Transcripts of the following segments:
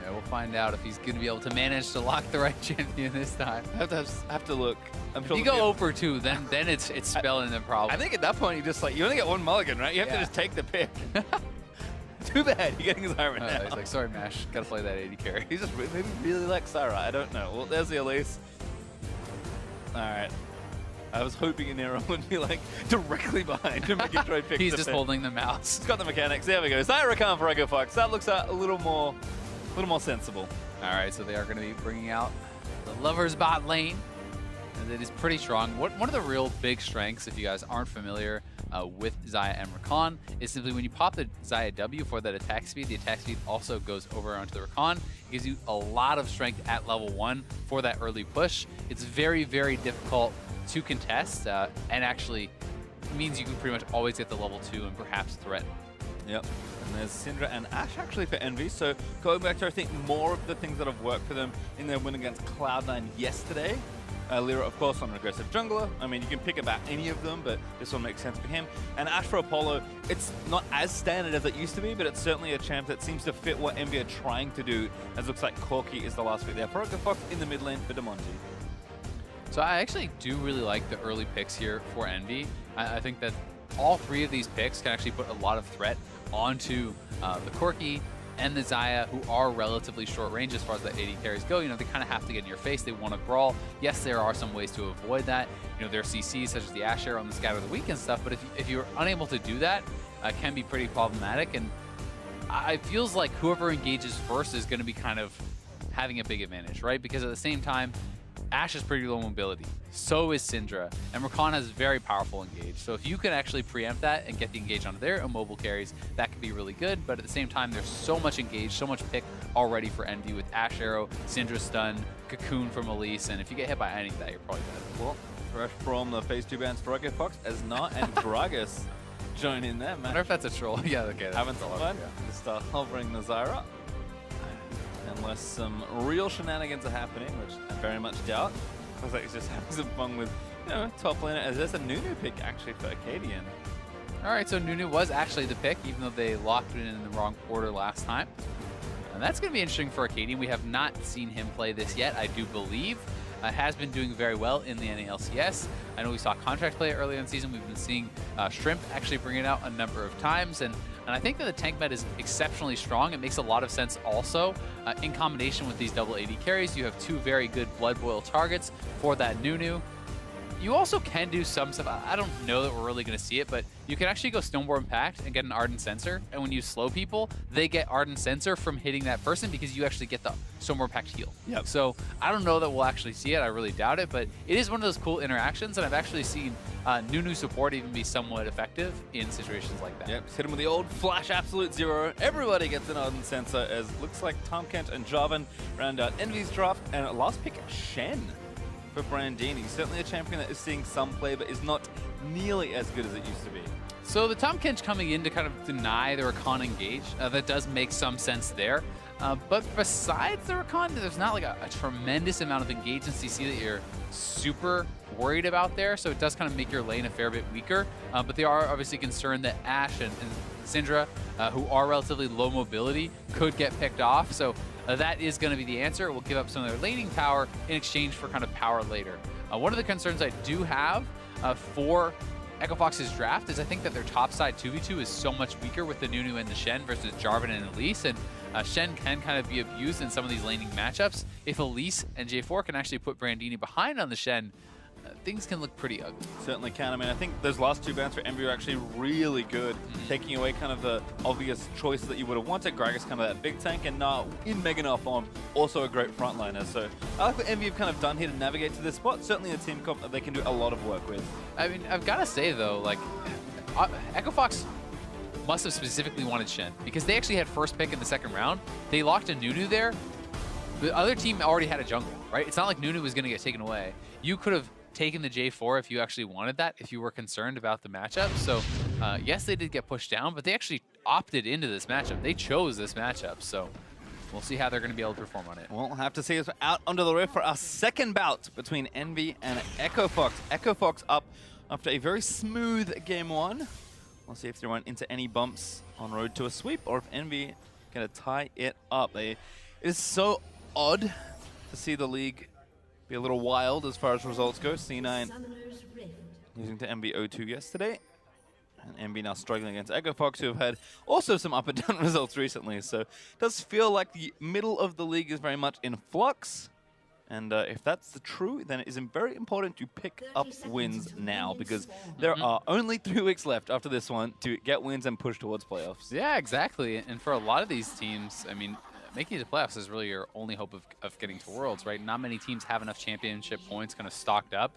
right, we'll find out if he's going to be able to manage to lock the right champion this time. I have to look. I'm sure if you go 0 for 2, then it's spelling the problem. I think at that point you just you only get one mulligan, right? You have to just take the pick. Too bad you're getting Zyra now. He's like, sorry, Mash, gotta play that AD carry. He's just maybe really like Zyra. I don't know. Well, there's the Elise. All right. I was hoping an arrow would be like directly behind him, making sure he picks He's just holding the mouse. He's got the mechanics. There we go. Zyra Khan for EchoFox. That looks a little more sensible. All right, so they are going to be bringing out the Lovers bot lane. And it is pretty strong. One of the real big strengths, if you guys aren't familiar with Xayah and Rakan, is simply when you pop the Xayah W for that attack speed, the attack speed also goes over onto the Rakan. It gives you a lot of strength at level 1 for that early push. It's very, very difficult to contest, and actually means you can pretty much always get the level 2 and perhaps threaten. Yep. And there's Syndra and Ashe actually for Envy. So going back to, I think, more of the things that have worked for them in their win against Cloud9 yesterday. Lyra, of course, on an aggressive jungler. I mean, you can pick about any of them, but this one makes sense for him. And Ashe for Apollo, it's not as standard as it used to be, but it's certainly a champ that seems to fit what Envy are trying to do, as it looks like Corki is the last pick there. For EchoFox in the mid lane for Demonty. So I actually do really like the early picks here for Envy. I think that all 3 of these picks can actually put a lot of threat onto the Corki and the Xayah, who are relatively short range as far as the AD carries go. You know, they kind of have to get in your face. They want to brawl. Yes, there are some ways to avoid that. You know, there are CCs such as the Ashe Arrow on the Scatter of the Week and stuff, but if you're unable to do that, it can be pretty problematic. And it feels like whoever engages first is going to be kind of having a big advantage, right? Because at the same time, Ashe has pretty low mobility. So is Syndra. And Rakan has very powerful engage. So if you can actually preempt that and get the engage onto their immobile carries, that could be really good. But at the same time, there's so much engage, so much pick already for Envy with Ashe Arrow, Syndra stun, Cocoon from Elise. And if you get hit by any of that, you're probably dead. Well, fresh from the phase 2 bans for EchoFox, as Na and Gragas join in there, man. I wonder if that's a troll. Yeah, okay. Having some fun. Just hovering the Zyra. Unless some real shenanigans are happening, which I very much doubt. Looks like he's just having some fun with, you know, top laner. As there's a Nunu pick actually for Acadian. All right, so Nunu was actually the pick, even though they locked it in the wrong order last time. And that's going to be interesting for Acadian. We have not seen him play this yet, I do believe. Has been doing very well in the LCS. I know we saw Contract play it earlier in the season. We've been seeing Shrimp actually bring it out a number of times. And I think that the tank med is exceptionally strong. It makes a lot of sense also. In combination with these double AD carries, you have 2 very good Blood Boil targets for that Nunu. You also can do some stuff. I don't know that we're really going to see it, but you can actually go Stoneborn Pact and get an Ardent Sensor. And when you slow people, they get Ardent Sensor from hitting that person because you actually get the Stoneborn Pact heal. Yep. So I don't know that we'll actually see it. I really doubt it, but it is one of those cool interactions, and I've actually seen Nunu support even be somewhat effective in situations like that. Yep, just hit him with the old Flash Absolute Zero. Everybody gets an Ardent Sensor, as looks like Tom Kent and Jarvan round out Envy's draft. And last pick, Shen for Brandini. Certainly a champion that is seeing some play, but is not nearly as good as it used to be. So the Tom Kench coming in to kind of deny the Rakan engage, that does make some sense there. But besides the Rakan, there's not like a tremendous amount of engage in CC that you're super worried about there. So it does kind of make your lane a fair bit weaker. But they are obviously concerned that Ashe and Syndra, who are relatively low mobility, could get picked off. So that is going to be the answer. It will give up some of their laning power in exchange for kind of power later. One of the concerns I do have for EchoFox's draft is I think that their top side 2v2 is so much weaker with the Nunu and the Shen versus Jarvan and Elise, and Shen can kind of be abused in some of these laning matchups. If Elise and J4 can actually put Brandini behind on the Shen, things can look pretty ugly. Certainly can. I mean, I think those last 2 bans for Envy are actually really good, taking away kind of the obvious choice that you would have wanted. Gragas kind of that big tank, and now in Mega Gnar form, also a great frontliner. So I like what Envy have kind of done here to navigate to this spot. Certainly a team comp that they can do a lot of work with. I mean, I've got to say though, like, EchoFox must have specifically wanted Shen, because they actually had first pick in the second round. They locked a Nunu there. The other team already had a jungle, right? It's not like Nunu was going to get taken away. You could have taken the J4 if you actually wanted that, if you were concerned about the matchup. So yes, they did get pushed down, but they actually opted into this matchup. They chose this matchup, so we'll see how they're going to be able to perform on it. We'll have to see us out onto the rift for our second bout between Envy and EchoFox. EchoFox up after a very smooth game 1. We'll see if they run into any bumps on road to a sweep, or if Envy going to tie it up. They It is so odd to see the league be a little wild as far as results go. C9 losing to EnVyUs yesterday. And EnVy now struggling against Echo Fox, who have had also some up and down results recently. So it does feel like the middle of the league is very much in flux. And if that's true, then it is very important to pick up wins now, because there are only 3 weeks left after this one to get wins and push towards playoffs. Yeah, exactly. And for a lot of these teams, I mean, making it to playoffs is really your only hope of getting to Worlds, right? Not many teams have enough championship points kind of stocked up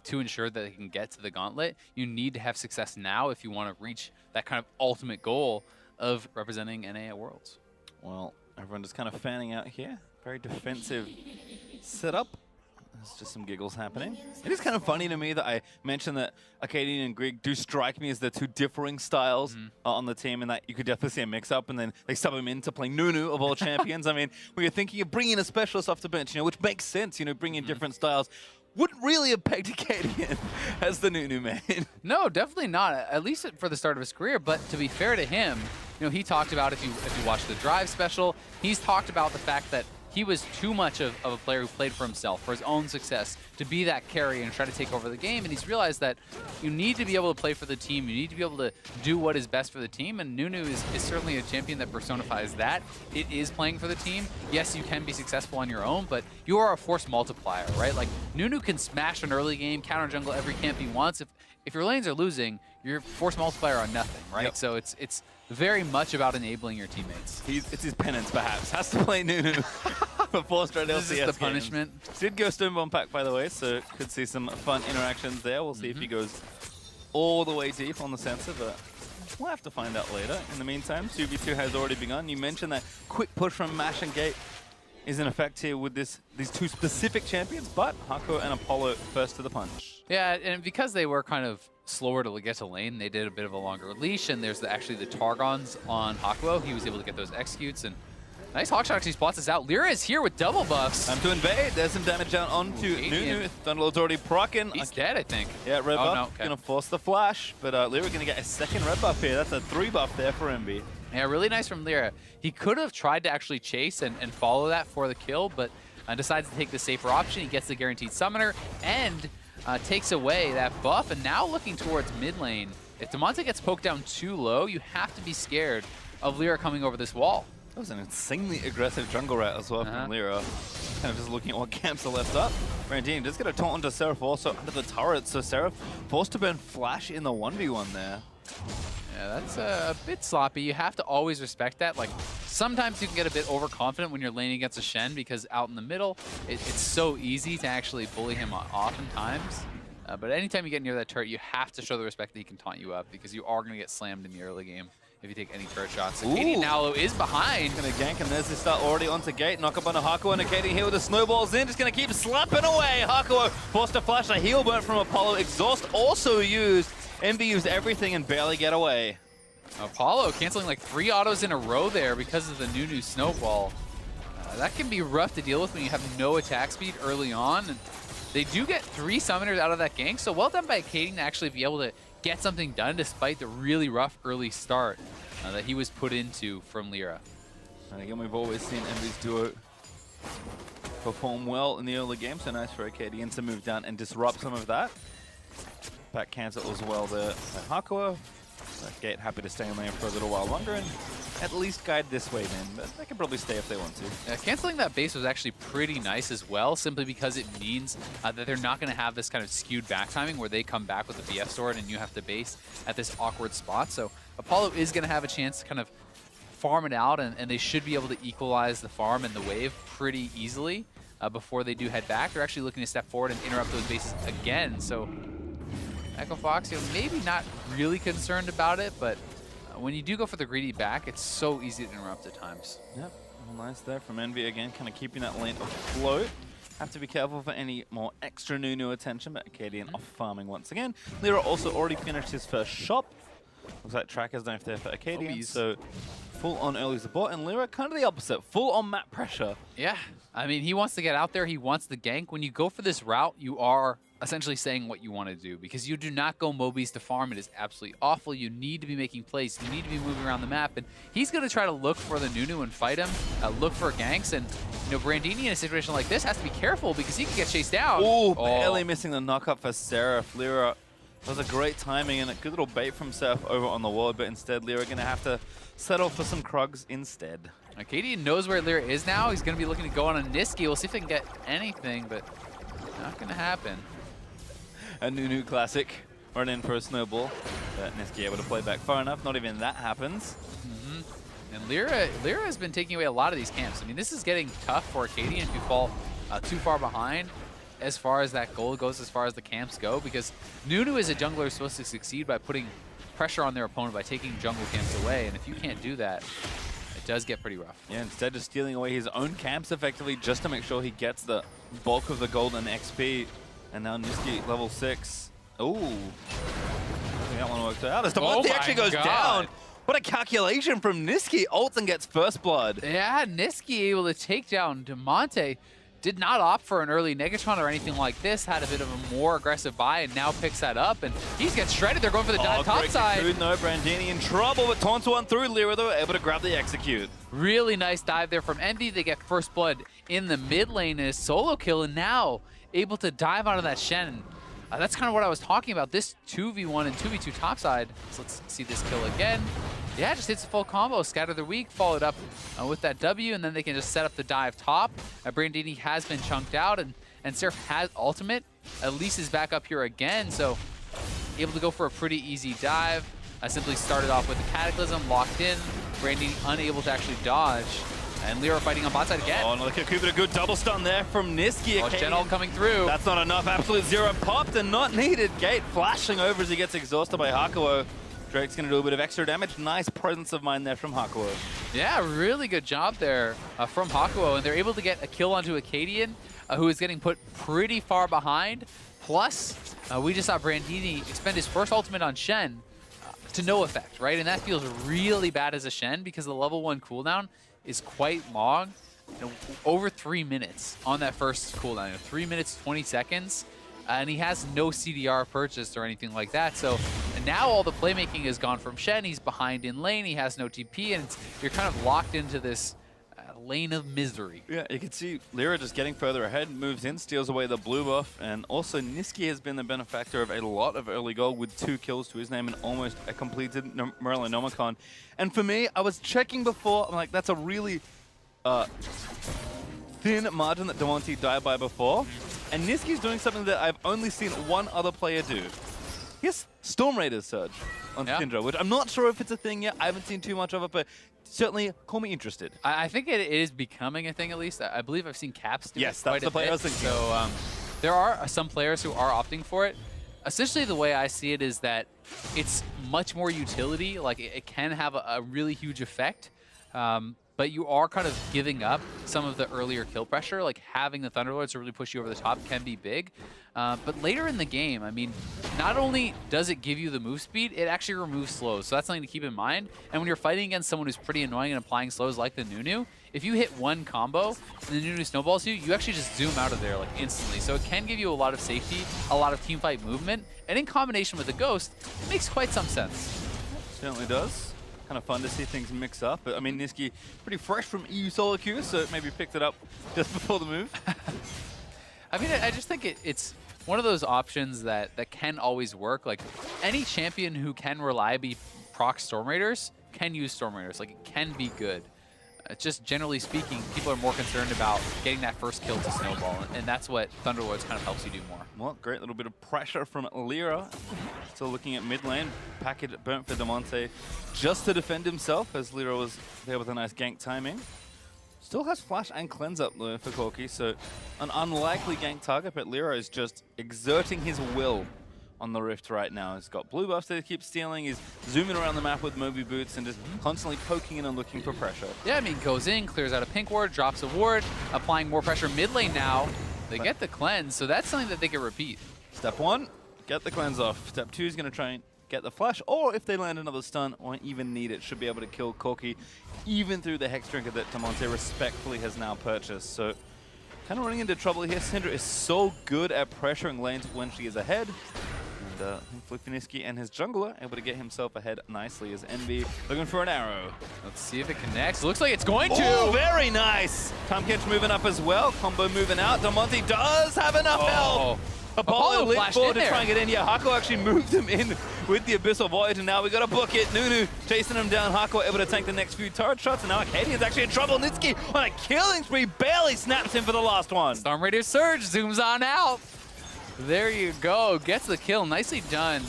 to ensure that they can get to the gauntlet. You need to have success now if you want to reach that kind of ultimate goal of representing NA at Worlds. Well, everyone just kind of fanning out here. Very defensive setup. There's just some giggles happening. It is kind of funny to me that I mentioned that Arcadian and Grig do strike me as the 2 differing styles on the team, and that you could definitely see a mix-up, and then they sub him into playing Nunu of all champions. I mean, when you're thinking of bringing a specialist off the bench, you know, which makes sense, you know, bringing different styles. Wouldn't really have pegged Arcadian as the Nunu man. No, definitely not, at least for the start of his career. But to be fair to him, you know, he talked about, if you watch the Drive special, he's talked about the fact that he was too much of a player who played for himself, for his own success, to be that carry and try to take over the game. And he's realized that you need to be able to play for the team. You need to be able to do what is best for the team. And Nunu is certainly a champion that personifies that. It is playing for the team. Yes, you can be successful on your own, but you are a force multiplier, right? Like, Nunu can smash an early game, counter jungle every camp he wants. If your lanes are losing, you're force multiplier on nothing, right? Yep. So it's very much about enabling your teammates. It's his penance, perhaps. Has to play Nunu for 4 straight LCS This is the punishment. Did go Stonebomb pack, by the way, so could see some fun interactions there. We'll see if he goes all the way deep on the sensor, but we'll have to find out later. In the meantime, 2v2 has already begun. You mentioned that quick push from Mash and Gate is in effect here with these 2 specific champions, but Hakuo and Apollo first to the punch. Yeah, and because they were kind of slower to get to lane, they did a bit of a longer leash, and there's actually the Targons on Hakuo. He was able to get those executes, and nice Hawkshot actually spots this out. Lyra is here with double buffs. Time to invade. There's some damage down onto Nunu. Thunderlord's already proccing. He's dead, I think. Yeah, red buff. No, okay. Gonna force the flash, but Lyra gonna get a second red buff here. That's a 3 buff there for EnVy. Yeah, really nice from Lyra. He could have tried to actually chase and follow that for the kill, but decides to take the safer option. He gets the guaranteed summoner and takes away that buff. And now looking towards mid lane, if Damonte gets poked down too low, you have to be scared of Lyra coming over this wall. That was an insanely aggressive jungle rat as well from Lyra. Kind of just looking at what camps are left up. Brandine does get a taunt onto Seraph also under the turret, so Seraph forced to burn Flash in the 1v1 there. Yeah, that's a bit sloppy. You have to always respect that. Like, sometimes you can get a bit overconfident when you're laning against a Shen, because out in the middle, it's so easy to actually bully him oftentimes. But anytime you get near that turret, you have to show the respect that he can taunt you up, because you are going to get slammed in the early game if you take any turret shots. So Katie Nalo is behind. Gonna gank, and there's this start already onto Gate. Knock up on a Hakuo, and Katie here with the snowballs in. Just gonna keep slapping away. Hakuo forced to flash a heal burn from Apollo. Exhaust also used. EnVy used everything and barely get away. Apollo canceling like 3 autos in a row there because of the Nunu snowball. That can be rough to deal with when you have no attack speed early on. And they do get 3 summoners out of that gank, so well done by Katie to actually be able to get something done despite the really rough early start that he was put into from Lyra. And again, we've always seen EnVy's duo perform well in the early game, so nice for Arcadian to move down and disrupt some of that. Back cancel as well there by Hakuo. Gate happy to stay in lane for a little while longer and at least guide this wave in, but they can probably stay if they want to. Yeah, canceling that base was actually pretty nice as well, simply because it means that they're not going to have this kind of skewed back timing where they come back with the BF sword and you have to base at this awkward spot. So Apollo is going to have a chance to kind of farm it out, and they should be able to equalize the farm and the wave pretty easily before they do head back. They're actually looking to step forward and interrupt those bases again. So Echo Fox, you know, maybe not really concerned about it, but when you do go for the greedy back, it's so easy to interrupt at times. Yep, well, nice there from EnVy again, kind of keeping that lane afloat. Have to be careful for any more extra Nunu attention, but Arcadian off farming once again. Lyra also already finished his first shop. Looks like Tracker's knife there for Arcadian, so full on early support, and Lyra kind of the opposite, full on map pressure. Yeah, I mean, he wants to get out there. He wants the gank. When you go for this route, you are essentially saying what you want to do because you do not go Mobies to farm. It is absolutely awful. You need to be making plays. You need to be moving around the map, and he's going to try to look for the Nunu and fight him, look for ganks, and you know, Brandini in a situation like this has to be careful because he can get chased down. Ooh, barely missing the knock-up for Seraph. Lyra, that was a great timing and a good little bait from Seraph over on the wall, but instead Lyra going to have to settle for some Krugs instead. Arcadian knows where Lyra is now. He's going to be looking to go on a Niski. We'll see if they can get anything, but not going to happen. A Nunu classic, run in for a snowball, but Niski able to play back far enough. Not even that happens. And Lyra has been taking away a lot of these camps. I mean, this is getting tough for Arcadian if you fall too far behind as far as that goal goes, as far as the camps go, because Nunu as a jungler is supposed to succeed by putting pressure on their opponent by taking jungle camps away, and if you can't do that, it does get pretty rough. Yeah, instead of stealing away his own camps effectively just to make sure he gets the bulk of the golden XP. And now Niski level 6. Ooh. I think that one worked out. As Damonte actually goes down. What a calculation from Niski. Ults and gets first blood. Yeah, Niski able to take down Damonte. Did not opt for an early Negatron or anything like this. Had a bit of a more aggressive buy and now picks that up. And he's getting shredded. They're going for the dive top side. No, Brandini in trouble, but taunts one through. Lyra, though, able to grab the execute. Really nice dive there from Envy. They get first blood in the mid lane and a solo kill. And now able to dive onto that Shen. That's kind of what I was talking about. This 2v1 and 2v2 topside. So let's see this kill again. Yeah, just hits a full combo. Scatter the weak, followed up with that W, and then they can just set up the dive top. Brandini has been chunked out, and Seraph has ultimate. Elise is back up here again, so able to go for a pretty easy dive. I simply started off with the Cataclysm, locked in. Brandini unable to actually dodge. And Lyra fighting on bot side again. Oh, another Kakuba, a good double stun there from Niski. Oh, Shen ult coming through. That's not enough. Absolute zero popped and not needed. Gate flashing over as he gets exhausted by Hakuo. Drake's going to do a bit of extra damage. Nice presence of mind there from Hakuo. Yeah, really good job there from Hakuo. And they're able to get a kill onto Acadian, who is getting put pretty far behind. Plus, we just saw Brandini expend his first ultimate on Shen to no effect, right? And that feels really bad as a Shen because the level 1 cooldown is quite long, you know, over 3 minutes on that first cooldown, you know, 3 minutes, 20 seconds, and he has no CDR purchased or anything like that. So and now all the playmaking has gone from Shen. He's behind in lane, he has no TP, and you're kind of locked into this lane of misery. Yeah, you can see Lyra just getting further ahead, moves in, steals away the blue buff, and also Niski has been the benefactor of a lot of early gold with 2 kills to his name and almost a completed Morellonomicon. And for me, I was checking before, I'm like, that's a really thin margin that Damonte died by before, and Niski's doing something that I've only seen one other player do. Yes, Storm Raiders surge on Syndra, which I'm not sure if it's a thing yet. I haven't seen too much of it, but certainly call me interested. I think it is becoming a thing, at least. I believe I've seen Caps do it quite a bit. I was thinking. So there are some players who are opting for it. Essentially, the way I see it is that it's much more utility. Like, it can have a really huge effect. But you are kind of giving up some of the earlier kill pressure. Like, having the Thunderlords to really push you over the top can be big. But later in the game, I mean, not only does it give you the move speed, it actually removes slows. So that's something to keep in mind. And when you're fighting against someone who's pretty annoying and applying slows like the Nunu, if you hit one combo and the Nunu snowballs you, you actually just zoom out of there like instantly. So it can give you a lot of safety, a lot of teamfight movement. And in combination with the Ghost, it makes quite some sense. Certainly does. Kind of fun to see things mix up. But I mean, Niski pretty fresh from EU solo queue, so maybe picked it up just before the move. I mean, I just think it's one of those options that can always work. Like, any champion who can reliably proc Storm Raiders can use Storm Raiders. Like, it can be good. Just generally speaking, people are more concerned about getting that first kill to snowball, and that's what Thunderlords kind of helps you do more. Well, great little bit of pressure from Lyra. Still looking at mid lane. Package burnt for Damonte just to defend himself, as Lyra was there with a nice gank timing. Still has flash and cleanse up though for Corki, so an unlikely gank target, but Lyra is just exerting his will on the Rift right now. He's got blue buffs that he keeps stealing. He's zooming around the map with Moby Boots and just constantly poking in and looking for pressure. Yeah, I mean, goes in, clears out a pink ward, drops a ward, applying more pressure mid lane now. They get the cleanse, so that's something that they can repeat. Step 1, get the cleanse off. Step 2 is going to try and get the flash, or if they land another stun, won't even need it. Should be able to kill Corki, even through the Hex Drinker that Damonte respectfully has now purchased. So, kind of running into trouble here. Syndra is so good at pressuring lanes when she is ahead. And thankfully Finiski and his jungler able to get himself ahead nicely as EnVy looking for an arrow. Let's see if it connects. Looks like it's going to. Oh, very nice. Time Catch moving up as well. Combo moving out. Damonte does have enough health. Apollo leaped forward to try and get in. Yeah, Hako actually moved him in with the Abyssal Void, and now we got to book it. Nunu chasing him down. Hako able to tank the next few turret shots, and now Acadian's actually in trouble. Nitsuki on a killing spree barely snaps him for the last one. Storm Raider Surge zooms on out. There you go. Gets the kill. Nicely done.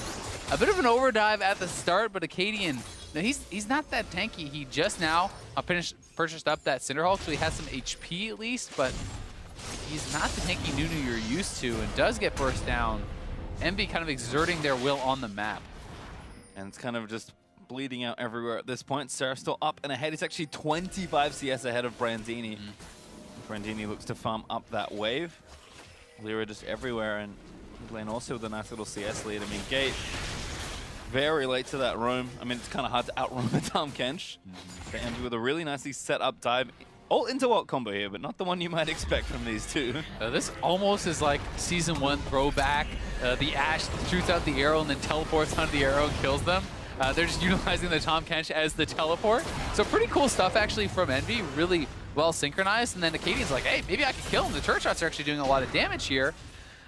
A bit of an overdrive at the start, but Acadian, now he's not that tanky. He just now purchased up that Cinderhulk, so he has some HP at least, but he's not the tanky Nunu you're used to and does get burst down. EnVy kind of exerting their will on the map. And it's kind of just bleeding out everywhere at this point. Seraph still up and ahead. He's actually 25 CS ahead of Brandini. Brandini looks to farm up that wave. Lyra just everywhere, and Lane also with a nice little CS lead. I mean, Gate very late to that roam. I mean, it's kind of hard to outroam a Tahm Kench. But EnVy with a really nicely set up dive. All into ult combo here, but not the one you might expect from these two. This almost is like Season 1 throwback. The Ashe shoots out the arrow and then teleports onto the arrow and kills them. They're just utilizing the Tahm Kench as the teleport. So pretty cool stuff actually from EnVy, really well synchronized. And then Acadian's like, hey, maybe I can kill him. The turret shots are actually doing a lot of damage here.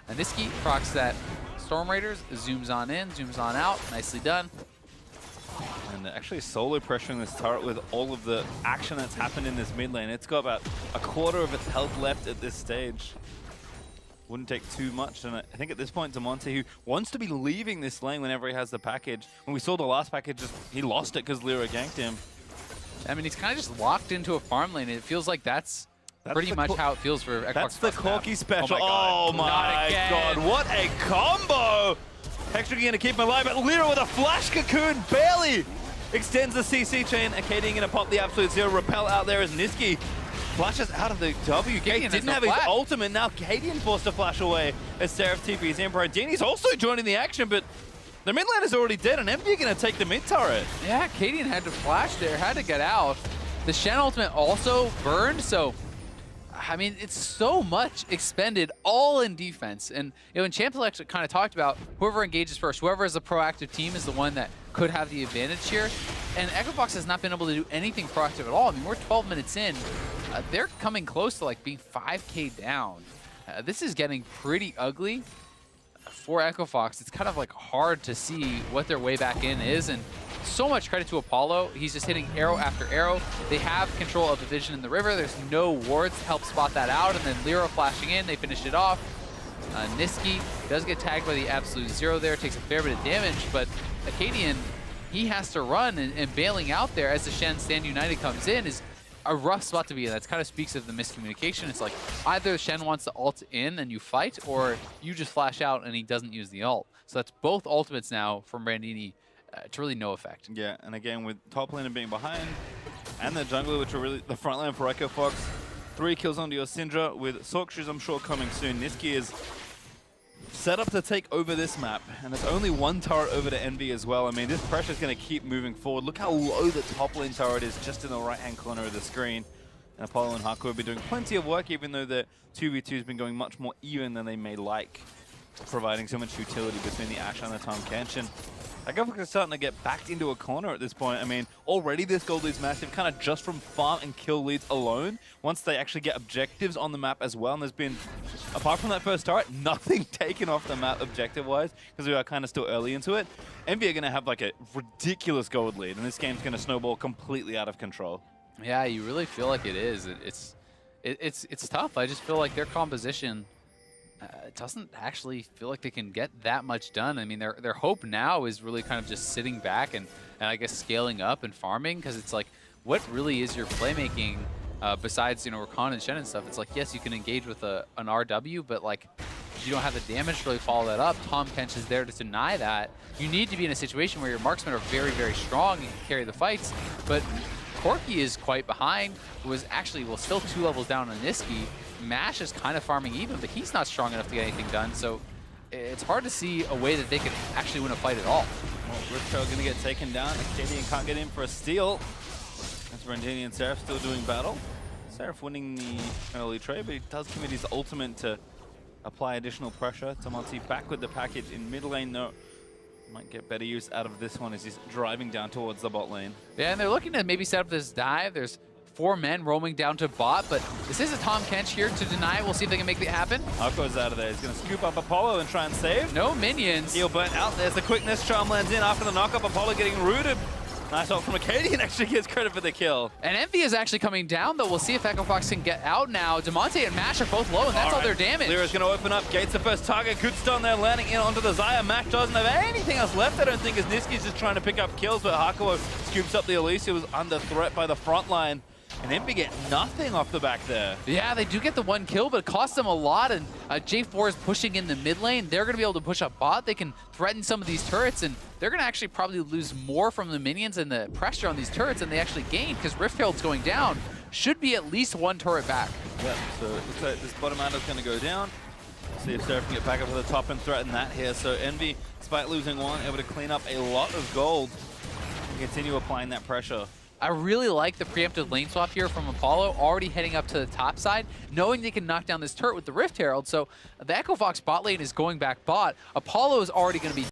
And Niski procs that Storm Raiders, zooms on in, zooms on out. Nicely done. And actually solo pressuring this turret with all of the action that's happened in this mid lane. It's got about a quarter of its health left at this stage. Wouldn't take too much, and I think at this point, Damonte, who wants to be leaving this lane whenever he has the package. When we saw the last package, he lost it because Lyra ganked him. I mean, he's kind of just locked into a farm lane, and it feels like that's pretty much how it feels for Xbox. That's the Corki special. Oh my god, what a combo! Hextra going to keep him alive, but Lyra with a flash cocoon barely extends the CC chain. Acadian going to pop the absolute zero repel out there as Niski flashes out of the W. Gate didn't have his ultimate. Now Acadian forced to flash away as Seraph TP's in. Brandini's also joining the action, but the mid lane is already dead, and EnVy going to take the mid turret. Yeah, Acadian had to flash there, had to get out. The Shen ultimate also burned, so I mean, it's so much expended all in defense. And you know, in Champ Select kind of talked about whoever engages first, whoever is a proactive team is the one that could have the advantage here. And Echofox has not been able to do anything proactive at all. I mean, we're 12 minutes in. They're coming close to like being 5K down. This is getting pretty ugly for Echofox. It's kind of like hard to see what their way back in is. And so much credit to Apollo. He's just hitting arrow after arrow. They have control of the vision in the river. There's no wards to help spot that out. And then Lyra flashing in. They finish it off. Niski does get tagged by the absolute zero there. Takes a fair bit of damage. But Acadian, he has to run. And bailing out there as the Shen Stand United comes in is a rough spot to be in. That kind of speaks of the miscommunication. It's like either Shen wants to ult in and you fight, or you just flash out and he doesn't use the ult. So that's both ultimates now from Brandini to really no effect. Yeah, and again, with top laner being behind, and the jungler, which are really the front line for Echofox, 3 kills onto your Syndra, with Sorkshoes, I'm sure, coming soon. Niski is set up to take over this map, and there's only 1 turret over to EnVy as well. I mean, this pressure is going to keep moving forward. Look how low the top lane turret is, just in the right-hand corner of the screen. And Apollo and Haku will be doing plenty of work, even though the 2v2 has been going much more even than they may like, providing so much utility between the Ashe and the Tahm Kench. And Echofox is starting to get backed into a corner at this point. I mean, already this gold lead's massive, kind of just from farm and kill leads alone. Once they actually get objectives on the map as well, and there's been, apart from that first turret, nothing taken off the map objective-wise, because we are kind of still early into it. EnVy are going to have like a ridiculous gold lead, and this game's going to snowball completely out of control. Yeah, you really feel like it is. It's tough. I just feel like their composition doesn't actually feel like they can get that much done. I mean, their hope now is really kind of just sitting back and I guess scaling up and farming, because it's like, what really is your playmaking besides, you know, Rakan and Shen and stuff? It's like, yes, you can engage with an RW, but like, you don't have the damage to really follow that up. Tahm Kench is there to deny that. You need to be in a situation where your marksmen are very, very strong and can carry the fights, but Corki is quite behind, was actually, well, still 2 levels down on Niski. Mash is kind of farming even, but he's not strong enough to get anything done, so it's hard to see a way that they could actually win a fight at all. Riptail going to get taken down. Acadian can't get in for a steal. That's Brandini and Seraph still doing battle. Seraph winning the early trade, but he does commit his ultimate to apply additional pressure. Tamonti back with the package in mid lane. No, might get better use out of this one as he's driving down towards the bot lane. Yeah, and they're looking to maybe set up this dive. There's 4 men roaming down to bot, but this is a Tom Kench here to deny it. We'll see if they can make it happen. Akko's out of there. He's going to scoop up Apollo and try and save. No minions. Heal burnt out. There's the quickness. Charm lands in after the knockup. Apollo getting rooted. Nice ult from Acadian, actually gets credit for the kill. And EnVy is actually coming down, though. We'll see if Echo Fox can get out now. Demonte and Mash are both low, and that's all their damage. Lyra's going to open up. Gates the first target. Good stun there, landing in onto the Xayah. Mash doesn't have anything else left, I don't think, as Niski's just trying to pick up kills, but Hakuo scoops up the Elise, who was under threat by the front line. And EnVy get nothing off the back there. Yeah, they do get the 1 kill, but it costs them a lot. And J4 is pushing in the mid lane. They're going to be able to push up bot. They can threaten some of these turrets, and they're going to actually probably lose more from the minions and the pressure on these turrets than they actually gain, because Rift Herald's going down. Should be at least 1 turret back. Yeah, so it looks like this bottom adder's going to go down. See if Seraph can get back up to the top and threaten that here. So EnVy, despite losing 1, able to clean up a lot of gold and continue applying that pressure. I really like the preemptive lane swap here from Apollo, already heading up to the top side, knowing they can knock down this turret with the Rift Herald. So the Echo Fox bot lane is going back bot. Apollo is already going to be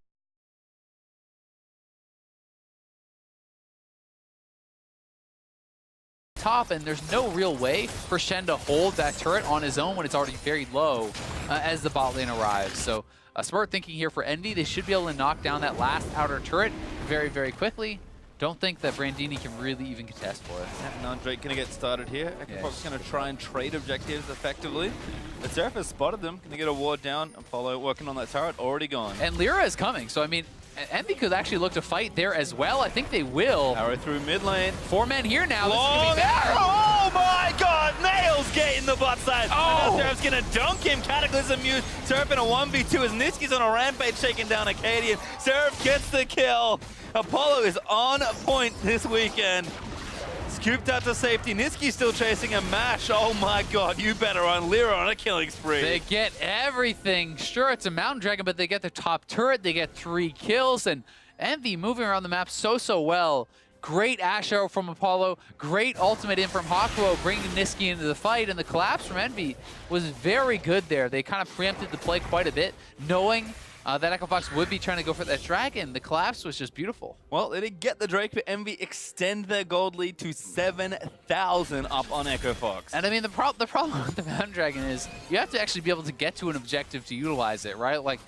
top, and there's no real way for Shen to hold that turret on his own when it's already very low as the bot lane arrives. So smart thinking here for EnVy. They should be able to knock down that last outer turret very, very quickly. Don't think that Brandini can really even contest for it. Yeah, now Drake going to get started here. Echo Fox going to try and trade objectives effectively. But Seraph has spotted them. Going to get a ward down. Apollo working on that turret, already gone. And Lyra is coming, so I mean, EnVy could actually look to fight there as well. I think they will. Arrow through mid lane. 4 men here now. Long this is gonna be arrow! Oh my god! Nails Gate in the bot side. Oh! Seraph's going to dunk him. Cataclysm used. Seraph in a 1v2 as Niski's on a rampage taking down Acadian. Seraph gets the kill. Apollo is on point this weekend. Scooped out to safety. Niski still chasing a Mash. Oh my god, you better run. Lyra on a killing spree. They get everything. Sure, it's a Mountain Dragon, but they get the top turret. They get 3 kills, and EnVy moving around the map so well. Great Ash Arrow from Apollo. Great ultimate in from Hakuo, bringing Niski into the fight, and the collapse from EnVy was very good there. They kind of preempted the play quite a bit, knowing that Echo Fox would be trying to go for that dragon. The collapse was just beautiful. Well, they did get the Drake, but EnVy extend their gold lead to 7,000 up on Echo Fox. And I mean, the problem with the Mountain Dragon is you have to actually be able to get to an objective to utilize it, right? Like,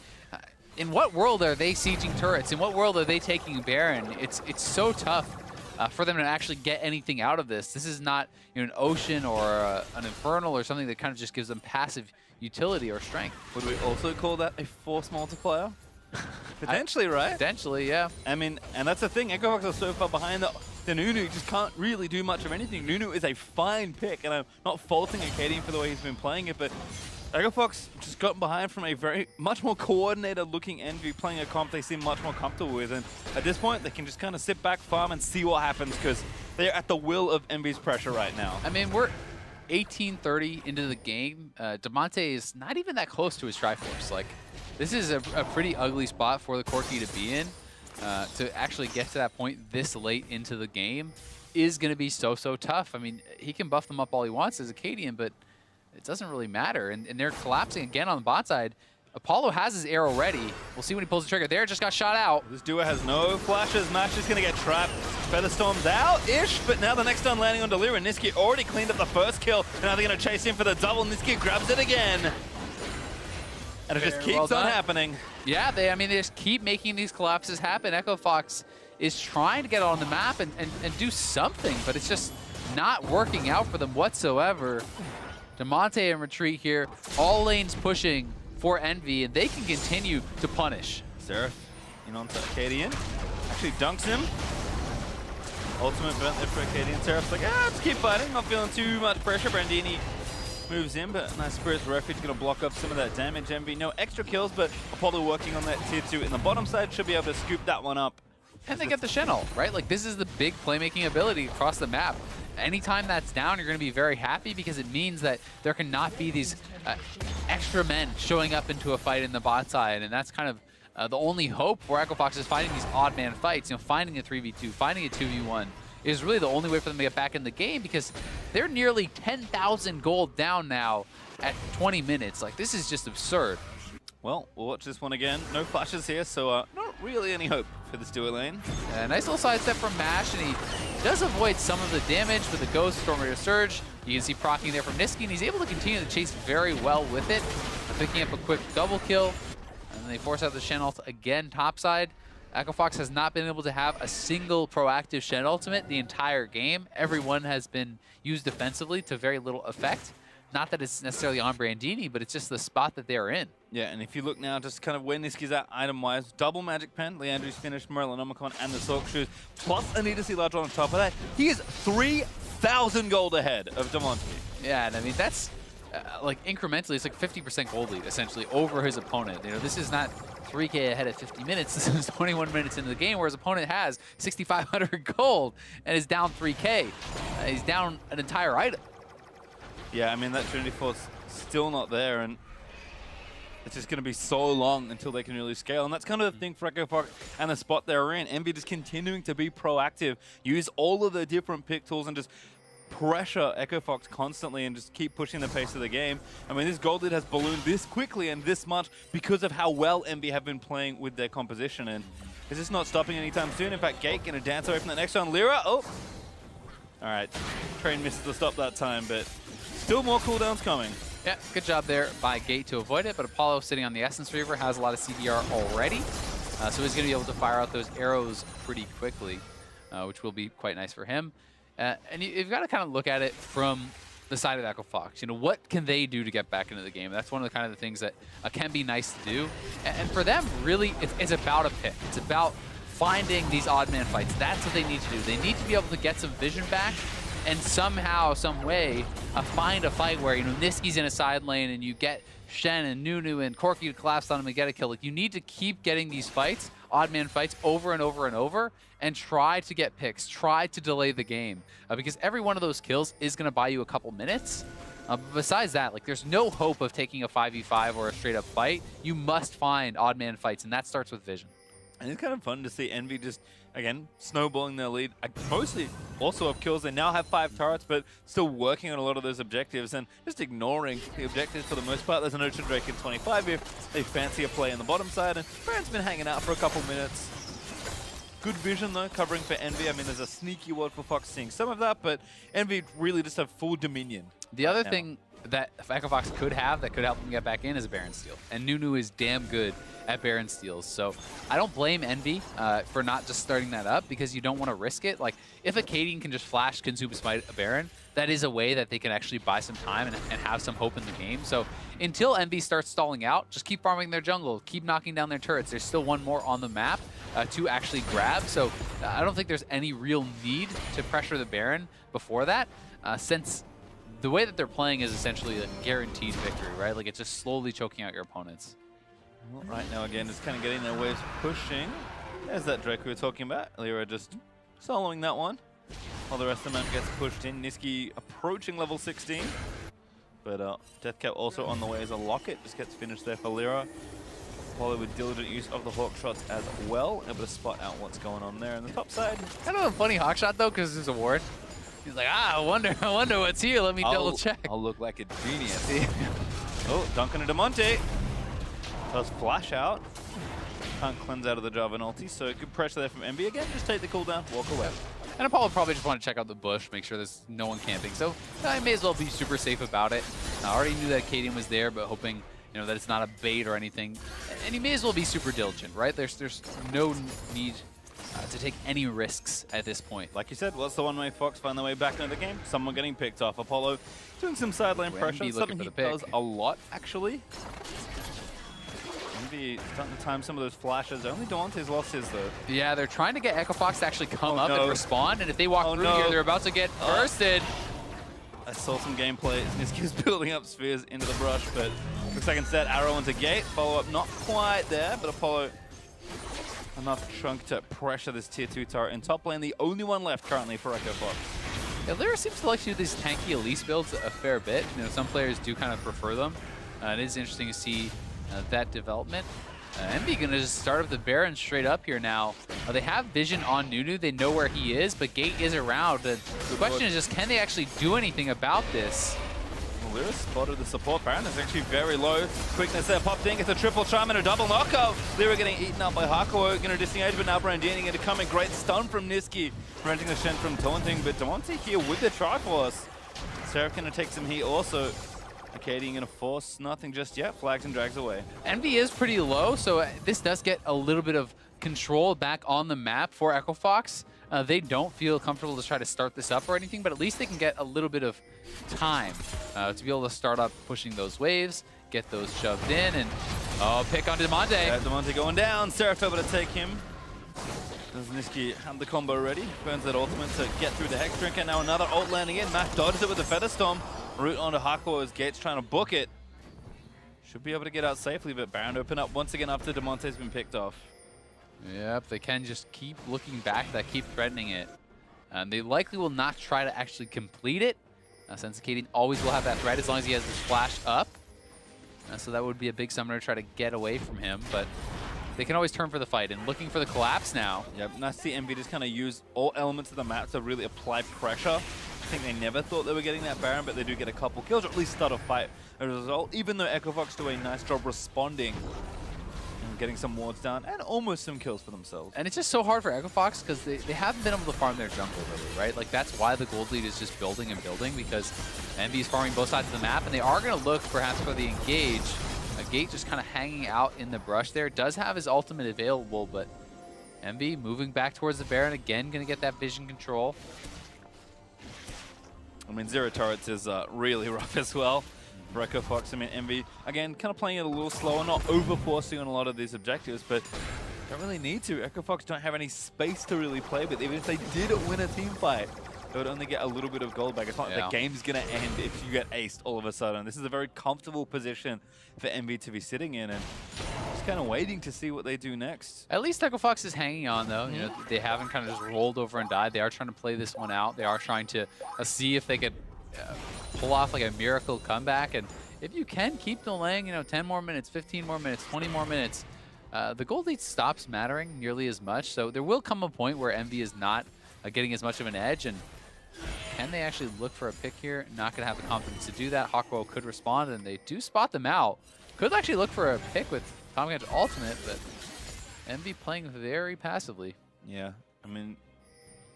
in what world are they sieging turrets? In what world are they taking Baron? It's so tough for them to actually get anything out of this. This is not, you know, an Ocean or an Infernal or something that kind of just gives them passive utility or strength. Would we also call that a force multiplier? Potentially, right? Potentially, yeah. I mean, and that's the thing. Echo Fox are so far behind that the Nunu just can't really do much of anything. Nunu is a fine pick, and I'm not faulting Acadian for the way he's been playing it, but Echo Fox just gotten behind from a much more coordinated looking EnVy, playing a comp they seem much more comfortable with. And at this point, they can just kind of sit back, farm, and see what happens, because they're at the will of EnVy's pressure right now. I mean, we're 18:30 into the game. Demonte is not even that close to his Triforce. Like, this is a pretty ugly spot for the Corki to be in. To actually get to that point this late into the game is going to be so tough. I mean, he can buff them up all he wants as Acadian, but it doesn't really matter. And they're collapsing again on the bot side. Apollo has his arrow ready. We'll see when he pulls the trigger. There, just got shot out. This duo has no flashes. Mash is going to get trapped. Featherstorm's out-ish, but now the next stun landing on Delira. Niski already cleaned up the first kill, and now they're going to chase him for the double. Niski grabs it again. And it just keeps on happening. Yeah, they just keep making these collapses happen. Echo Fox is trying to get on the map and do something, but it's just not working out for them whatsoever. Demonte in retreat here. All lanes pushing for EnVy, and they can continue to punish. Seraph in onto Acadian. Actually dunks him. Ultimate burnt there for Acadian. Seraph's like, let's keep fighting. Not feeling too much pressure. Brandini moves in, but nice Spirit's Refuge going to block up some of that damage. EnVy, no extra kills, but Apollo working on that tier 2 in the bottom side should be able to scoop that one up. And they get the Shen ult, right? Like, this is the big playmaking ability across the map. Anytime that's down, you're going to be very happy, because it means that there cannot be these extra men showing up into a fight in the bot side, and that's kind of the only hope for Echo Fox is finding these odd man fights, finding a 3v2, finding a 2v1 is really the only way for them to get back in the game, because they're nearly 10,000 gold down now at 20 minutes. Like, this is just absurd. Well, we'll watch this one again. No flashes here, so not really any hope for this duo lane. Nice little sidestep from Mash, and he does avoid some of the damage with the Ghost Stormraider Surge. You can see procking there from Niski, and he's able to continue to chase very well with it, picking up a quick double kill. And they force out the Shen ult again topside. Echo Fox has not been able to have a single proactive Shen ultimate the entire game. Everyone has been used defensively to very little effect. Not that it's necessarily on Brandini, but it's just the spot that they're in. Yeah, and if you look now, just kind of where Niski's at item-wise, double Magic Pen, Leandry's finished, Merlinomicon, and the Silk Shoes, plus a Need to See Large on top of that. He is 3,000 gold ahead of Demonte. Yeah, and I mean, that's like incrementally, it's like 50% gold lead, essentially, over his opponent. This is not 3K ahead at 50 minutes. This is 21 minutes into the game, where his opponent has 6,500 gold and is down 3K. He's down an entire item. Yeah, I mean, that Trinity Force still not there, and it's just going to be so long until they can really scale. And that's kind of the thing for Echo Fox and the spot they're in. EnVy just continuing to be proactive, use all of the different pick tools, and just pressure Echo Fox constantly and just keep pushing the pace of the game. I mean, this gold lead has ballooned this quickly and this much because of how well EnVy have been playing with their composition. And it's just not stopping anytime soon. In fact, Gate going to dance away from that next one. Lyra, oh! All right, Train missed the stop that time, but still more cooldowns coming. Yeah, good job there by Gate to avoid it, but Apollo sitting on the Essence Reaver has a lot of CDR already, so he's going to be able to fire out those arrows pretty quickly, which will be quite nice for him. And you've got to kind of look at it from the side of Echo Fox. What can they do to get back into the game? That's one of the kind of the things that can be nice to do. And for them, really, it's about a pick. It's about finding these odd man fights. That's what they need to do. They need to be able to get some vision back and somehow, some way, find a fight where, Niski's in a side lane and you get Shen and Nunu and Corki to collapse on him and get a kill. Like, you need to keep getting these fights, odd man fights, over and over and over, and try to get picks, try to delay the game. Because every one of those kills is going to buy you a couple minutes. But besides that, like, there's no hope of taking a 5v5 or a straight up fight. You must find odd man fights, and that starts with vision. And it's kind of fun to see EnVy just, again, snowballing their lead. Mostly also of kills. They now have 5 turrets, but still working on a lot of those objectives and just ignoring the objectives for the most part. There's an Ocean Drake in 25 if they fancy a play on the bottom side. And Brand's been hanging out for a couple minutes. Good vision, though, covering for EnVy. I mean, there's a sneaky word for Fox seeing some of that, but EnVy really just have full dominion. The other thing that Echo Fox could have that could help them get back in is a Baron Steal. And Nunu is damn good at Baron Steals. So I don't blame EnVy for not just starting that up, because you don't want to risk it. Like, if a Cadian can just flash Consume Smite a Baron, that is a way that they can actually buy some time and have some hope in the game. So until EnVy starts stalling out, just keep farming their jungle, keep knocking down their turrets. There's still one more on the map to actually grab. So I don't think there's any real need to pressure the Baron before that, since the way that they're playing is essentially a guaranteed victory, right? Like, it's just slowly choking out your opponents. Well, right now, again, just kind of getting their waves pushing. There's that Drake we were talking about. Lyra just soloing that one, while the rest of the map gets pushed in. Niski approaching level 16. But Deathcap also on the way as a Locket. Just gets finished there for Lyra. Apollo with diligent use of the hawk shots as well. Able to spot out what's going on there on the top side. Kind of a funny hawk shot, though, because there's a ward. He's like, I wonder what's here. Let me double check. I'll look like a genius. Oh, Duncan and Demonte. Does flash out. Can't cleanse out of the Jarvan ulti, so good pressure there from EnVy. Again, just take the cooldown, walk away. And Apollo probably just want to check out the bush, make sure there's no one camping. So I may as well be super safe about it. I already knew that Cadian was there, but hoping that it's not a bait or anything. And you may as well be super diligent, right? There's no need to take any risks at this point. Like you said, what's the one-way Fox find their way back into the game? Someone getting picked off. Apollo doing some side lane pressure, something he does a lot, actually. EnVy starting to time some of those flashes. Only Demonte's lost his, though. Yeah, they're trying to get Echo Fox to actually come up and respond, and if they walk through here, they're about to get bursted. I saw some gameplay. Niski's building up spheres into the brush, but looks like instead arrow into Gate. Follow-up not quite there, but Apollo enough chunk to pressure this tier 2 turret in top lane. The only one left currently for Echo Fox. Yeah, Lyra seems to like to do these tanky Elise builds a fair bit. Some players do kind of prefer them. It is interesting to see that development. EnVy gonna just start up the Baron straight up here now. They have vision on Nunu, they know where he is, but Gate is around. The question is just, can they actually do anything about this? Lyra spotted the support. Baron is actually very low. Quickness there, popped in, gets a triple charm and a double knockout. Lyra getting eaten up by Hakuo, going to disengage, but now Brandini going to come in. Great stun from Niski, preventing the Shen from taunting, but Damonte here with the Triforce. Seraph going to take some heat also. Arcadian going to force nothing just yet, flags and drags away. EnVy is pretty low, so this does get a little bit of control back on the map for Echo Fox. They don't feel comfortable to try to start this up or anything, but at least they can get a little bit of time to be able to start up pushing those waves, get those shoved in, and pick on Damonte. Yeah, Damonte going down. Seraph able to take him. Does Niski have the combo ready? Burns that ultimate to get through the Hex Drink, and now another ult landing in. Matt dodges it with the Feather Storm. Root onto Hakuo as Gates trying to book it. Should be able to get out safely, but Baron open up once again after Damonte's been picked off. Yep, they can just keep looking back, keep threatening it. They likely will not try to actually complete it, since Arcadian always will have that threat as long as he has this flash up. So that would be a big summoner to try to get away from him, but they can always turn for the fight and looking for the collapse now. Yep, nice to see EnVy just kind of use all elements of the map to really apply pressure. I think they never thought they were getting that Baron, but they do get a couple kills, or at least start a fight as a result, even though Echo Fox do a nice job responding and getting some wards down and almost some kills for themselves. And it's just so hard for Echo Fox because they haven't been able to farm their jungle really, right? Like that's why the gold lead is just building and building, because EnVy is farming both sides of the map, and they are going to look perhaps for the engage. Gate just kind of hanging out in the brush there. Does have his ultimate available, but EnVy moving back towards the Baron again, going to get that vision control. I mean, Zero Turrets is really rough as well for Echo Fox. I mean, EnVy, again, kind of playing it a little slower, not over-forcing on a lot of these objectives, but don't really need to. Echo Fox don't have any space to really play with. Even if they did win a team fight, they would only get a little bit of gold back. It's not like the game's going to end if you get aced all of a sudden. This is a very comfortable position for EnVy to be sitting in, and just kind of waiting to see what they do next. At least Echo Fox is hanging on, though. You know, they haven't kind of just rolled over and died. They are trying to play this one out. They are trying to see if they could pull off like a miracle comeback. And if you can keep delaying, 10 more minutes, 15 more minutes, 20 more minutes, the gold lead stops mattering nearly as much. So there will come a point where EnVy is not getting as much of an edge, and can they actually look for a pick here? Not going to have the confidence to do that. Hakuo could respond, and they do spot them out. Could actually look for a pick with Tomcat ultimate, but EnVy playing very passively. Yeah, I mean,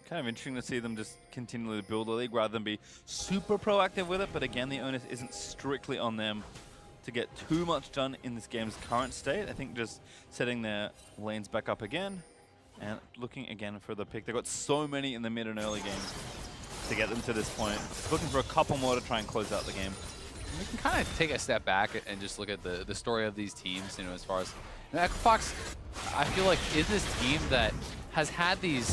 kind of interesting to see them just continually build the league rather than be super proactive with it. But again, the onus isn't strictly on them to get too much done in this game's current state. I think just setting their lanes back up again and looking again for the pick. They've got so many in the mid and early game to get them to this point. Looking for a couple more to try and close out the game. We can kind of take a step back and just look at the story of these teams, as far as Echo Fox, I feel like is this team that has had these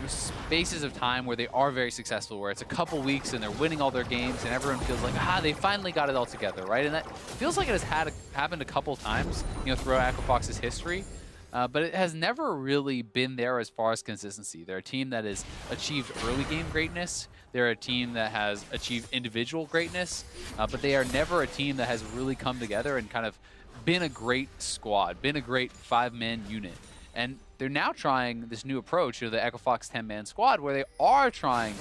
spaces of time where they are very successful, where it's a couple weeks and they're winning all their games and everyone feels like, they finally got it all together, right? And that feels like it has happened a couple times, throughout Echo Fox's history. But it has never really been there as far as consistency. They're a team that has achieved early game greatness. They're a team that has achieved individual greatness. But they are never a team that has really come together and kind of been a great squad, been a great 5-man unit. And they're now trying this new approach, the Echo Fox 10-man squad, where they are trying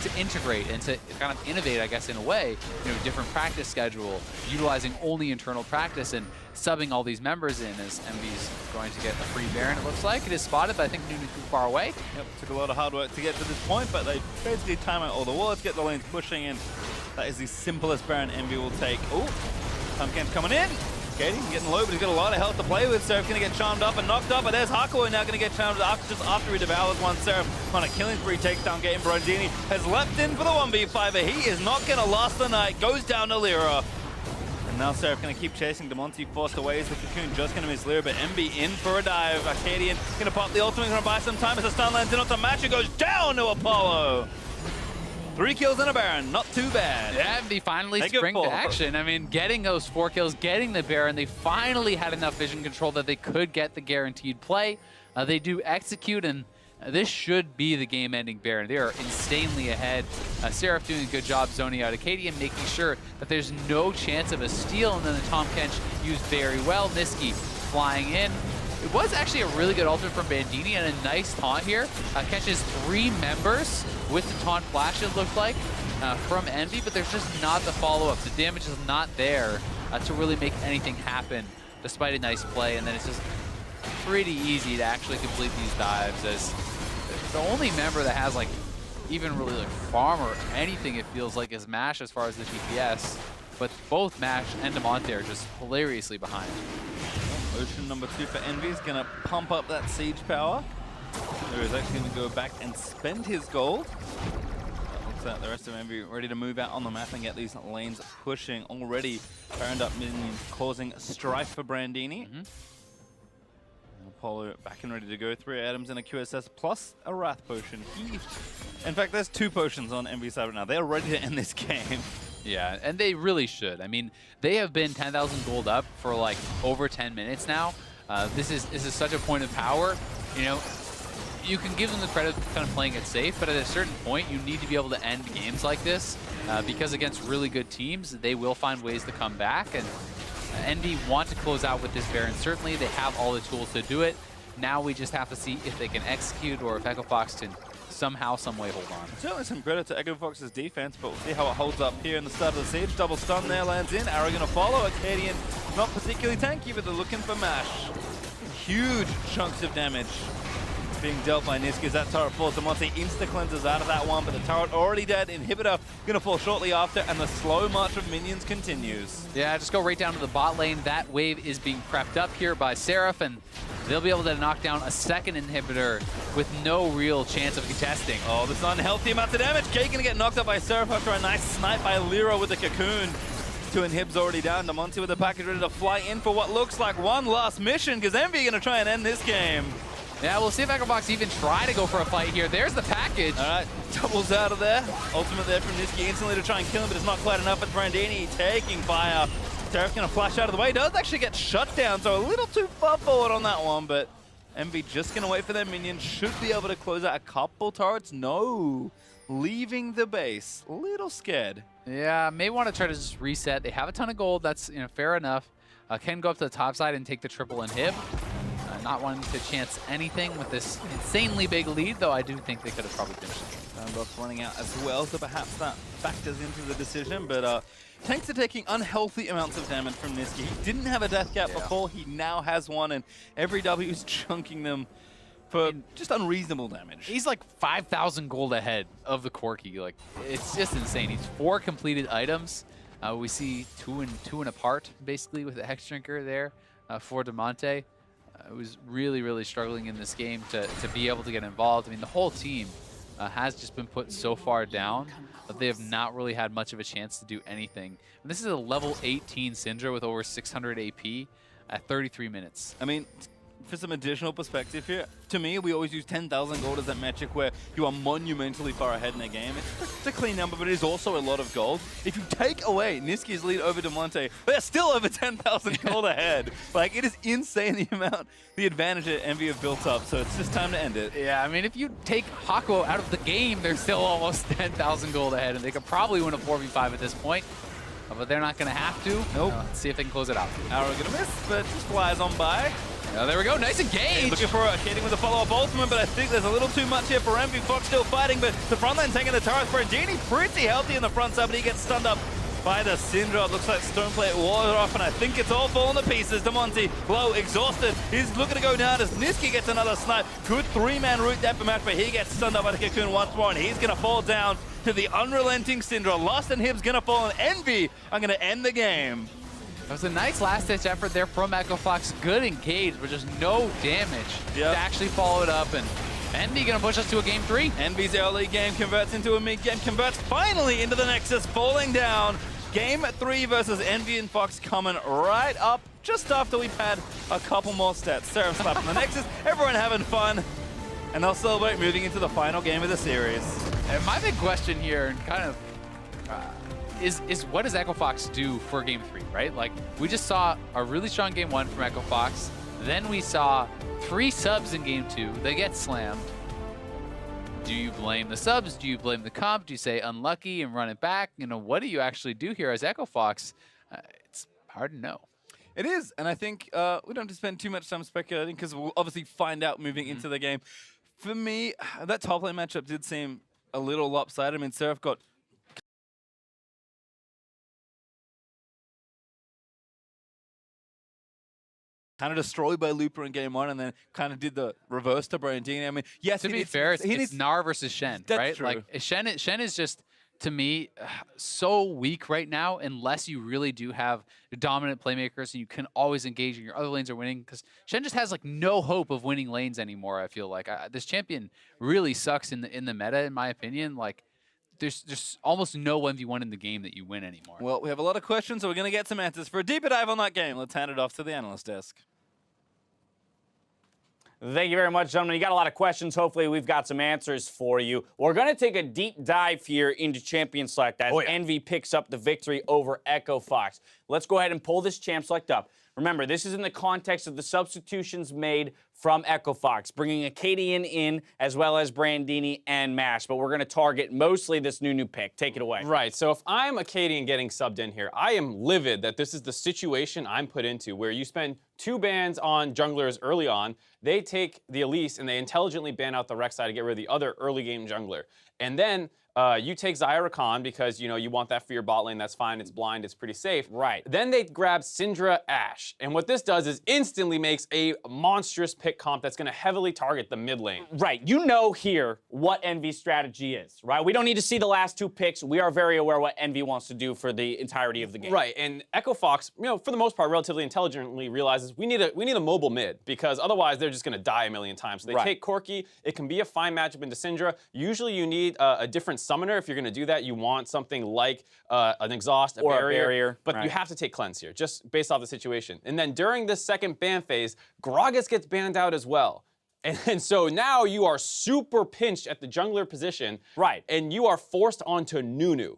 to integrate and to kind of innovate, I guess, in a way, different practice schedule, utilizing only internal practice and subbing all these members in as EnVy's going to get a free Baron, it looks like. It is spotted, but I think Nunu's too far away. Yep, took a lot of hard work to get to this point, but they basically time out all the wards, get the lanes pushing in. That is the simplest Baron EnVy will take. Oh, Pumpkin's coming in. Gating, getting low, but he's got a lot of health to play with. Seraph going to get charmed up and knocked up, but there's Hakuo now going to get charmed up just after he devours one. Seraph on a killing spree, takes down Gate, and Brandini has leapt in for the 1v5, but he is not going to last the night. Goes down to Lyra. And now Seraph going to keep chasing. Damonte forced away as the Cocoon, just going to miss Lyra, but EnVy in for a dive. Arcadian going to pop the ultimate, going to buy some time as the stun lands in onto match. It goes down to Apollo. 3 kills and a Baron, not too bad. Yeah, they finally spring to action. I mean, getting those 4 kills, getting the Baron, they finally had enough vision control that they could get the guaranteed play. They do execute, and this should be the game-ending Baron. They are insanely ahead. Seraph doing a good job zoning out Arcadian, making sure that there's no chance of a steal, and then the Tahm Kench used very well. Niski flying in. It was actually a really good ultimate from Bandini and a nice taunt here. Catches 3 members with the taunt flash, it looked like, from Envy, but there's just not the follow-up. The damage is not there to really make anything happen, despite a nice play, and then it's just pretty easy to actually complete these dives, as the only member that has like even really like farm or anything, it feels like, is Mash as far as the DPS, but both Mash and Demonte are just hilariously behind. Ocean number 2 for Envy is going to pump up that siege power. There is actually going to go back and spend his gold. Looks like the rest of Envy ready to move out on the map and get these lanes pushing. Already burned up minions, causing strife for Brandini. Apollo back and ready to go. 3 items in a QSS plus a Wrath Potion. In fact, there's 2 potions on Envy's side right now. They're ready to end this game. Yeah, and they really should. I mean, they have been 10,000 gold up for like over 10 minutes now. This is such a point of power. You know, you can give them the credit for kind of playing it safe, but at a certain point, you need to be able to end games like this because against really good teams, they will find ways to come back. And Envy want to close out with this Baron. Certainly, they have all the tools to do it. Now we just have to see if they can execute or if Echo Fox can somehow, some way hold on. Certainly some credit to Echo Fox's defense, but we'll see how it holds up here in the start of the siege. Double stun there, lands in. Arrow gonna follow. Acadian not particularly tanky, but they're looking for Mash. Huge chunks of damage being dealt by Niski as that turret falls. Demonte insta-cleanses out of that one, but the turret already dead. Inhibitor gonna fall shortly after, and the slow march of minions continues. Yeah, just go right down to the bot lane. That wave is being prepped up here by Seraph, and they'll be able to knock down a second inhibitor with no real chance of contesting. Oh, this unhealthy amount of damage. Kate gonna get knocked up by Seraph after a nice snipe by Lyra with the cocoon. 2 inhibs already down. Demonte with the package ready to fly in for what looks like one last mission, because Envy gonna try and end this game. Yeah, we'll see if Echo Fox even try to go for a fight here. There's the package. All right, doubles out of there. Ultimate there from Niski instantly to try and kill him, but it's not quite enough. It's Brandini taking fire. Seraph's gonna flash out of the way. Does actually get shut down, so a little too far forward on that one, but Envy just gonna wait for their minions. Should be able to close out a couple turrets. No, leaving the base. A little scared. Yeah, may want to try to just reset. They have a ton of gold. That's, you know, fair enough. Can go up to the top side and take the triple inhib. Not wanting to chance anything with this insanely big lead, though I do think they could have probably finished it. Buff running out as well, so perhaps that factors into the decision, but tanks are taking unhealthy amounts of damage from Niski. He didn't have a death cap before, he now has one, and every W is chunking them for just unreasonable damage. He's like 5,000 gold ahead of the Corki. Like, it's just insane. He's 4 completed items. We see two and a part, basically, with the Hex Drinker there for Demonte. Was really, really struggling in this game to be able to get involved. I mean, the whole team has just been put so far down that they have not really had much of a chance to do anything. And this is a level 18 Syndra with over 600 AP at 33 minutes. I mean, for some additional perspective here, to me, we always use 10,000 gold as that metric where you are monumentally far ahead in a game. It's a clean number, but it is also a lot of gold. If you take away Niski's lead over Demonte, they're still over 10,000 gold ahead. Like, it is insane the amount, the advantage that Envy have built up, so it's just time to end it. Yeah, I mean, if you take Hakuo out of the game, they're still almost 10,000 gold ahead, and they could probably win a 4v5 at this point. But they're not going to have to. Nope. Let's see if they can close it out. Arrow gonna miss, but just flies on by. Oh, there we go. Nice engage. Looking for Acadian with a follow-up ultimate, but I think there's a little too much here for Envy. Fox still fighting, but the front line taking the turrets. Brandini pretty healthy in the front side, but he gets stunned up by the Syndra. It looks like Stoneplate wore off, and I think it's all falling to pieces. Demonte, low, exhausted. He's looking to go down as Niski gets another snipe. Good 3-man root depth match, but he gets stunned up by the Cocoon once more, and he's going to fall down to the unrelenting Syndra. Lost and Hib's going to fall, and Envy are going to end the game. That was a nice last-ditch effort there from Echo Fox. Good engage, but just no damage to actually follow it up. And Envy gonna push us to a game 3. Envy's early game converts into a mid-game, converts finally into the Nexus, falling down. Game 3 versus Envy and Fox coming right up just after we've had a couple more stats. Seraph slapping the Nexus, everyone having fun, and they'll celebrate moving into the final game of the series. And my big question here, and kind of, is what does Echo Fox do for game 3, right? Like, we just saw a really strong game 1 from Echo Fox. Then we saw 3 subs in game 2. They get slammed. Do you blame the subs? Do you blame the comp? Do you say unlucky and run it back? You know, what do you actually do here as Echo Fox? It's hard to know. It is, and I think we don't have to spend too much time speculating because we'll obviously find out moving into the game. For me, that top lane matchup did seem a little lopsided. I mean, Seraph got kind of destroyed by Looper in game 1 and then kind of did the reverse to Brandini. I mean, yes, to be fair, it's Gnar versus Shen, right? True. Like Shen is just, to me, so weak right now unless you really do have dominant playmakers and you can always engage and your other lanes are winning, because Shen just has like no hope of winning lanes anymore. I feel like this champion really sucks in the meta, in my opinion. Like there's just almost no 1v1 in the game that you win anymore. Well, we have a lot of questions, so we're going to get some answers. For a deeper dive on that game, let's hand it off to the analyst desk. Thank you very much, gentlemen. You got a lot of questions. Hopefully, we've got some answers for you. We're going to take a deep dive here into Champion Select as Envy picks up the victory over Echo Fox. Let's go ahead and pull this Champ Select up. Remember, this is in the context of the substitutions made from Echo Fox, bringing Acadian in as well as Brandini and Mash. But we're going to target mostly this new pick. Take it away. Right. So if I'm Acadian getting subbed in here, I am livid that this is the situation I'm put into, where you spend 2 bans on junglers early on. They take the Elise and they intelligently ban out the Rek'Sai to get rid of the other early game jungler. And then you take Zyra Khan because, you know, you want that for your bot lane. That's fine. It's blind. It's pretty safe. Right. Then they grab Syndra Ashe. And what this does is instantly makes a monstrous pick comp that's going to heavily target the mid lane. Right. You know here what Envy's strategy is, right? We don't need to see the last 2 picks. We are very aware what Envy wants to do for the entirety of the game. Right. And Echo Fox, you know, for the most part, relatively intelligently realizes we need a mobile mid, because otherwise they're just going to die a million times. So they take Corki. It can be a fine matchup into Syndra. Usually you need a different summoner. If you're going to do that, you want something like an exhaust, or barrier. A barrier. But you have to take cleanse here, just based off the situation. And then during this second ban phase, Gragas gets banned out as well. And so now you are super pinched at the jungler position. Right. And you are forced onto Nunu,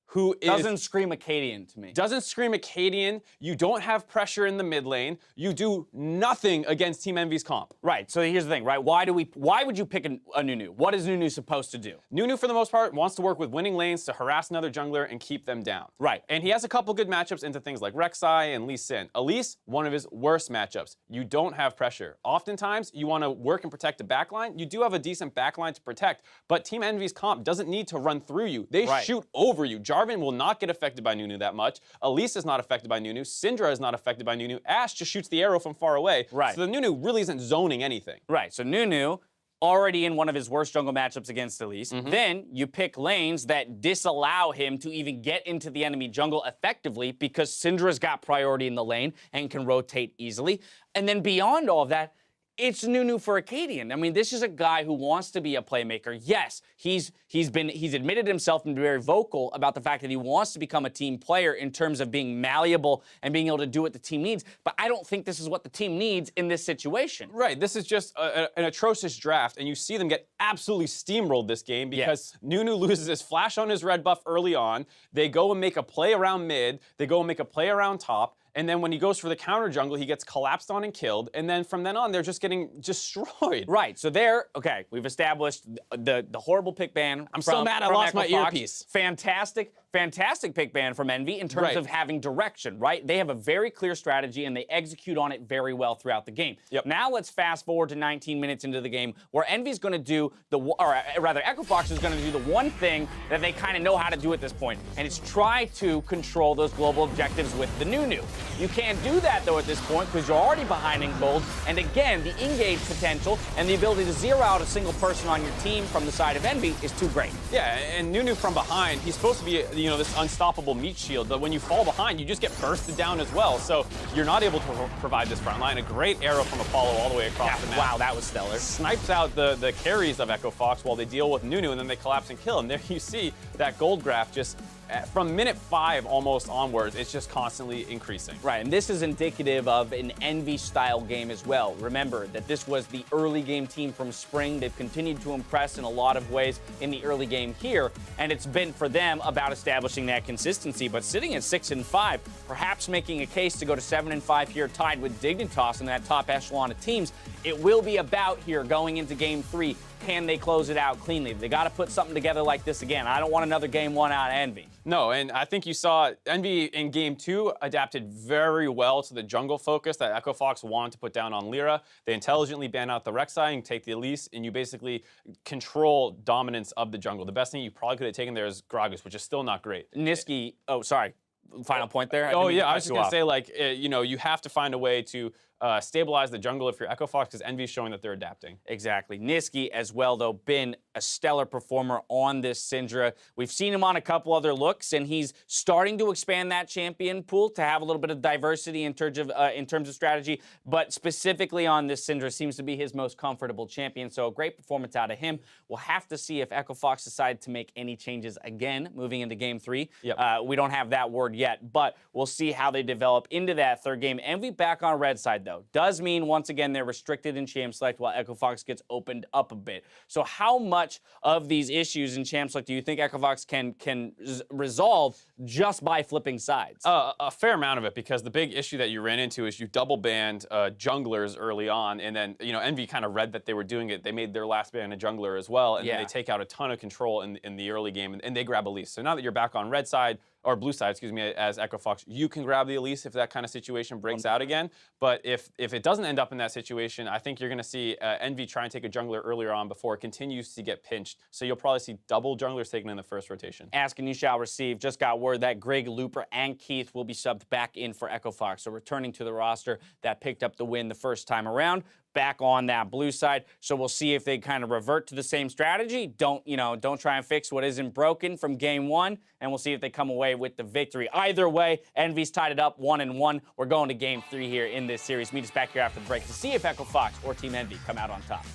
who doesn't scream Acadian to me. Doesn't scream Acadian. You don't have pressure in the mid lane. You do nothing against Team Envy's comp. Right. So here's the thing, right? Why would you pick a Nunu? What is Nunu supposed to do? Nunu, for the most part, wants to work with winning lanes to harass another jungler and keep them down. Right. And he has a couple good matchups into things like Rek'Sai and Lee Sin. Elise, one of his worst matchups. You don't have pressure. Oftentimes, you want to work and protect a backline. You do have a decent backline to protect, but Team Envy's comp doesn't need to run through you. They shoot over you. Jarvan will not get affected by Nunu that much. Elise is not affected by Nunu. Syndra is not affected by Nunu. Ashe just shoots the arrow from far away. Right. So the Nunu really isn't zoning anything. Right. So Nunu, already in one of his worst jungle matchups against Elise. Then you pick lanes that disallow him to even get into the enemy jungle effectively because Syndra's got priority in the lane and can rotate easily. And then beyond all of that, it's Nunu for Acadian. I mean, this is a guy who wants to be a playmaker. Yes, he's admitted himself and been very vocal about the fact that he wants to become a team player in terms of being malleable and being able to do what the team needs. But I don't think this is what the team needs in this situation. Right. This is just an atrocious draft, and you see them get absolutely steamrolled this game because Nunu loses his flash on his red buff early on. They go and make a play around mid. They go and make a play around top. And then when he goes for the counter jungle, he gets collapsed on and killed. And then from then on, they're just getting destroyed. Right. So okay, we've established the horrible pick ban. I'm so mad I lost my earpiece. Fantastic pick ban from Envy in terms of having direction, right? They have a very clear strategy, and they execute on it very well throughout the game. Now let's fast forward to 19 minutes into the game, where Envy's going to do Echo Fox is going to do the one thing that they kind of know how to do at this point, and it's try to control those global objectives with the Nunu. You can't do that, though, at this point, because you're already behind in gold. And again, the engage potential and the ability to zero out a single person on your team from the side of Envy is too great. Yeah, and Nunu from behind, he's supposed to be, you know, this unstoppable meat shield, but when you fall behind, you just get bursted down as well. So you're not able to provide this front line. A great arrow from Apollo all the way across the map. Wow, that was stellar. Snipes out the carries of Echo Fox while they deal with Nunu, and then they collapse and kill. And there you see that gold graph just from minute 5 almost onwards, it's just constantly increasing. Right, and this is indicative of an Envy-style game as well. Remember that this was the early game team from spring. They've continued to impress in a lot of ways in the early game here, and it's been for them about establishing that consistency. But sitting at 6-5, perhaps making a case to go to 7-5 here, tied with Dignitas in that top echelon of teams, it will be about here going into game 3. can they close it out cleanly? They got to put something together like this again. I don't want another game 1 out of Envy. No, and I think you saw Envy in Game 2 adapted very well to the jungle focus that Echo Fox wanted to put down on Lyra. They intelligently ban out the Rek'Sai and take the Elise, and you basically control dominance of the jungle. The best thing you probably could have taken there is Gragas, which is still not great. Niski, oh, sorry. Final point there? Oh, yeah, I was just going to say, like, you know, you have to find a way to stabilize the jungle if you're Echo Fox, because Envy's showing that they're adapting. Exactly. Niski as well, though, been a stellar performer on this Syndra. We've seen him on a couple other looks, and he's starting to expand that champion pool to have a little bit of diversity in terms of strategy, but specifically on this Syndra seems to be his most comfortable champion, so a great performance out of him. We'll have to see if Echo Fox decide to make any changes again moving into Game 3. Yep. We don't have that word yet, but we'll see how they develop into that third game. Envy back on red side, though. Does mean, once again, they're restricted in Champ Select while Echo Fox gets opened up a bit. So how much of these issues in Champ Select do you think Echo Fox can resolve just by flipping sides? A fair amount of it, because the big issue that you ran into is you double banned junglers early on, and then, you know, Envy kind of read that they were doing it. They made their last ban a jungler as well, and then they take out a ton of control in the early game, and they grab Elise. So now that you're back on red side, or blue side, excuse me, as Echo Fox, you can grab the Elise if that kind of situation breaks out again. But if it doesn't end up in that situation, I think you're going to see Envy try and take a jungler earlier on before it continues to get pinched. So you'll probably see double junglers taken in the first rotation. Ask and you shall receive. Just got word that Greg, Looper, and Keith will be subbed back in for Echo Fox. So returning to the roster that picked up the win the first time around, back on that blue side. So we'll see if they kind of revert to the same strategy. Don't try and fix what isn't broken from Game 1, and we'll see if they come away with the victory. Either way, Envy's tied it up 1-1. We're going to Game 3 here in this series. Meet us back here after the break to see if Echo Fox or Team Envy come out on top.